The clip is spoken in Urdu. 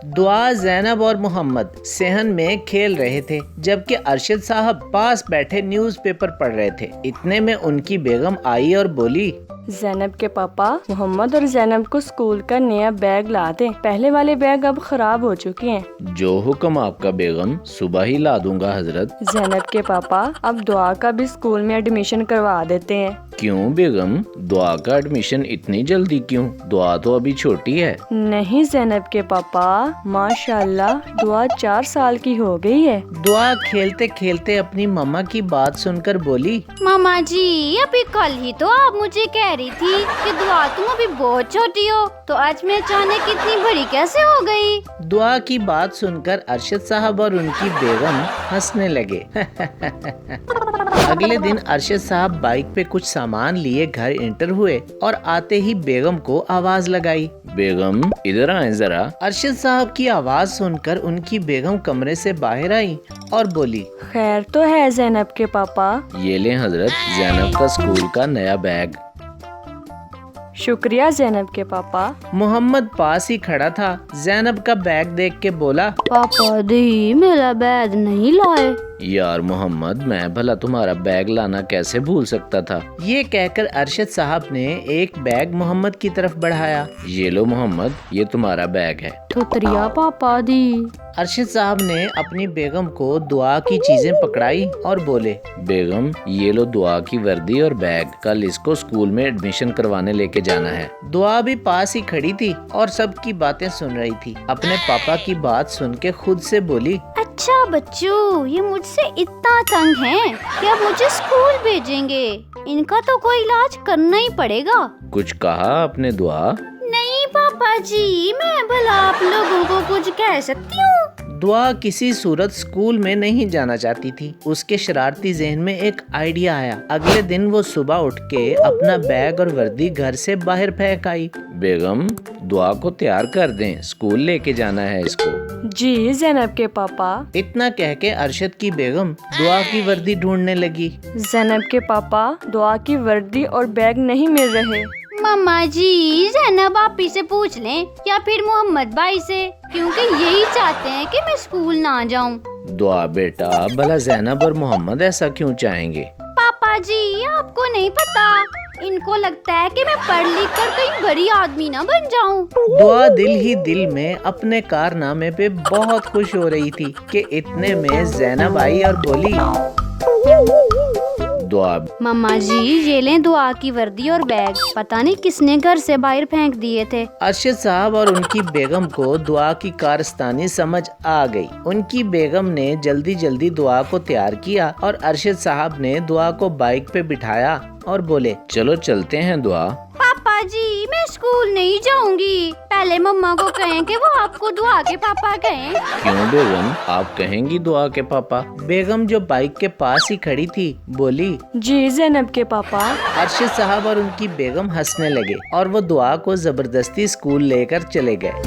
دعا، زینب اور محمد صحن میں کھیل رہے تھے جبکہ ارشد صاحب پاس بیٹھے نیوز پیپر پڑھ رہے تھے۔ اتنے میں ان کی بیگم آئی اور بولی، زینب کے پاپا، محمد اور زینب کو اسکول کا نیا بیگ لا دیں، پہلے والے بیگ اب خراب ہو چکے ہیں۔ جو حکم آپ کا بیگم، صبح ہی لا دوں گا حضرت۔ زینب کے پاپا، اب دعا کا بھی اسکول میں ایڈمیشن کروا دیتے ہیں۔ کیوں بیگم، دعا کا ایڈمیشن اتنی جلدی کیوں؟ دعا تو ابھی چھوٹی ہے۔ نہیں زینب کے پاپا، ماشاءاللہ دعا 4 سال کی ہو گئی ہے۔ دعا کھیلتے کھیلتے اپنی ماما کی بات سن کر بولی، ماما جی، ابھی کل ہی تو آپ مجھے کہہ رہی تھی کہ دعا تم ابھی بہت چھوٹی ہو، تو آج میں اچانک اتنی بڑی کیسے ہو گئی؟ دعا کی بات سن کر ارشد صاحب اور ان کی بیگم ہنسنے لگے۔ اگلے دن ارشد صاحب بائک پہ کچھ سامان لیے گھر انٹر ہوئے اور آتے ہی بیگم کو آواز لگائی، بیگم ادھر آئیں ذرا۔ ارشد صاحب کی آواز سن کر ان کی بیگم کمرے سے باہر آئی اور بولی، خیر تو ہے زینب کے پاپا؟ یہ لیں حضرت، زینب کا اسکول کا نیا بیگ۔ شکریہ زینب کے پاپا۔ محمد پاس ہی کھڑا تھا، زینب کا بیگ دیکھ کے بولا، پاپا دی میرا بیگ نہیں لائے۔ یار محمد، میں بھلا تمہارا بیگ لانا کیسے بھول سکتا تھا۔ یہ کہہ کر ارشد صاحب نے ایک بیگ محمد کی طرف بڑھایا، یہ لو محمد، یہ تمہارا بیگ ہے۔ شکریہ پاپا دی۔ ارشد صاحب نے اپنی بیگم کو دعا کی چیزیں پکڑائی اور بولے، بیگم یہ لو دعا کی وردی اور بیگ، کل اس کو اسکول میں ایڈمیشن کروانے لے کے جانا ہے۔ دعا بھی پاس ہی کھڑی تھی اور سب کی باتیں سن رہی تھی۔ اپنے پاپا کی بات سن کے خود سے بولی، اچھا بچوں، یہ مجھ سے اتنا تنگ ہیں کہ اب مجھے اسکول بھیجیں گے، ان کا تو کوئی علاج کرنا ہی پڑے گا۔ کچھ کہا اپنے دعا؟ نہیں پاپا جی، میں بھلا آپ لوگوں کو کچھ کہہ سکتی ہوں؟ دعا کسی صورت اسکول میں نہیں جانا چاہتی تھی۔ اس کے شرارتی ذہن میں ایک آئیڈیا آیا۔ اگلے دن وہ صبح اٹھ کے اپنا بیگ اور وردی گھر سے باہر پھینک آئی۔ بیگم دعا کو تیار کر دیں، اسکول لے کے جانا ہے اس کو۔ جی زینب کے پاپا۔ اتنا کہہ کے ارشد کی بیگم دعا کی وردی ڈھونڈنے لگی۔ زینب کے پاپا، دعا کی وردی اور بیگ نہیں مل رہے۔ ماما جی، زینب آپی سے پوچھ لیں یا پھر محمد بھائی سے، کیونکہ یہی چاہتے ہیں کہ میں اسکول نہ جاؤں۔ دعا بیٹا، بھلا زینب اور محمد ایسا کیوں چاہیں گے؟ پاپا جی، آپ کو نہیں پتا، ان کو لگتا ہے کہ میں پڑھ لکھ کر کہیں بڑی آدمی نہ بن جاؤں۔ دعا دل ہی دل میں اپنے کارنامے پہ بہت خوش ہو رہی تھی کہ اتنے میں زینب آئی اور بولی، دعا، ماما جی یہ لیں دعا کی وردی اور بیگ، پتہ نہیں کس نے گھر سے باہر پھینک دیے تھے۔ ارشد صاحب اور ان کی بیگم کو دعا کی کارستانی سمجھ آ گئی۔ ان کی بیگم نے جلدی جلدی دعا کو تیار کیا اور ارشد صاحب نے دعا کو بائک پہ بٹھایا اور بولے، چلو چلتے ہیں دعا۔ پاپا جی میں اسکول نہیں جاؤں گی، پہلے مما کو کہیں کہ وہ آپ کو دعا کے پاپا کہیں۔ کیوں بیگم، آپ کہیں گی دعا کے پاپا؟ بیگم جو بائک کے پاس ہی کھڑی تھی بولی، جی زینب کے پاپا۔ ارشد صاحب اور ان کی بیگم ہنسنے لگے اور وہ دعا کو زبردستی اسکول لے کر چلے گئے۔